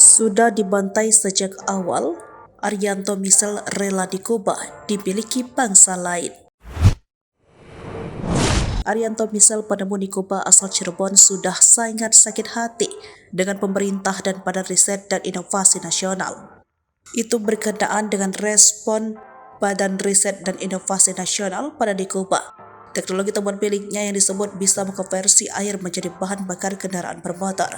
Sudah dibantai sejak awal, Arianto Misel rela di Kuba dimiliki bangsa lain. Arianto Misel, penemu di Kuba asal Cirebon, sudah sangat sakit hati dengan pemerintah dan Badan Riset dan Inovasi Nasional. Itu berkenaan dengan respon Badan Riset dan Inovasi Nasional pada di Kuba. Teknologi temuan miliknya yang disebut bisa mengkonversi air menjadi bahan bakar kendaraan bermotor.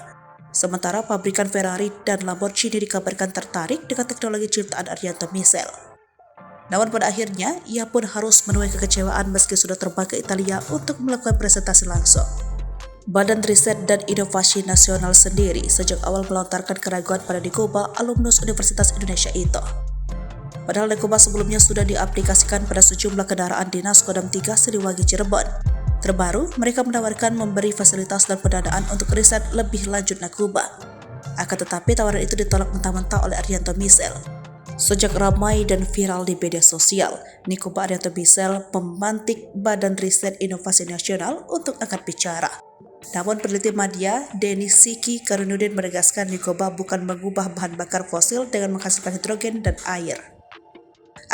Sementara pabrikan Ferrari dan Lamborghini dikabarkan tertarik dengan teknologi ciptaan Arianto Misel. Namun pada akhirnya, ia pun harus menuai kekecewaan meski sudah terbang ke Italia untuk melakukan presentasi langsung. Badan Riset dan Inovasi Nasional sendiri sejak awal melontarkan keraguan pada Dikuba, alumnus Universitas Indonesia itu. Padahal Dikuba sebelumnya sudah diaplikasikan pada sejumlah kendaraan dinas Kodam 3 Siliwangi Cirebon. Terbaru, mereka menawarkan memberi fasilitas dan pendanaan untuk riset lebih lanjut Nakuba. Akan tetapi tawaran itu ditolak mentah-mentah oleh Arianto Misel. Sejak ramai dan viral di media sosial, Nikuba Arianto Misel memantik Badan Riset Inovasi Nasional untuk angkat bicara. Namun peneliti media Denny Siki Karunudin menegaskan Nikuba bukan mengubah bahan bakar fosil dengan menghasilkan hidrogen dan air.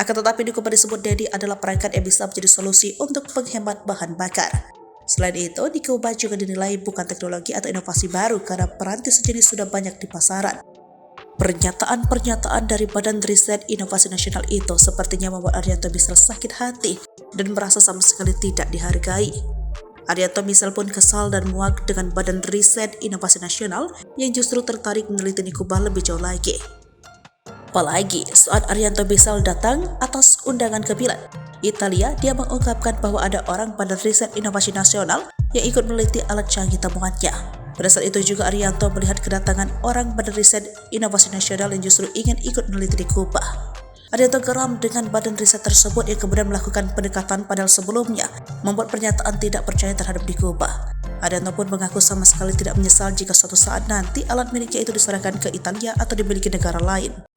Akan tetapi Nikuba disebut Denny adalah perangkat yang bisa menjadi solusi untuk penghemat bahan bakar. Selain itu, Nikuba juga dinilai bukan teknologi atau inovasi baru karena peranti sejenis sudah banyak di pasaran. Pernyataan-pernyataan dari Badan Riset Inovasi Nasional itu sepertinya membuat Arianto Misel sakit hati dan merasa sama sekali tidak dihargai. Arianto Misel pun kesal dan muak dengan Badan Riset Inovasi Nasional yang justru tertarik meneliti Nikuba lebih jauh lagi. Apalagi saat Arianto Misel datang atas undangan ke Milan, Italia, dia mengungkapkan bahwa ada orang Badan Riset Inovasi Nasional yang ikut meneliti alat canggih temuannya. Pada saat itu juga Arianto melihat kedatangan orang Badan Riset Inovasi Nasional yang justru ingin ikut meneliti di Kuba. Arianto geram dengan badan riset tersebut yang kemudian melakukan pendekatan padahal sebelumnya membuat pernyataan tidak percaya terhadap di Kuba. Arianto pun mengaku sama sekali tidak menyesal jika suatu saat nanti alat miliknya itu diserahkan ke Italia atau dimiliki negara lain.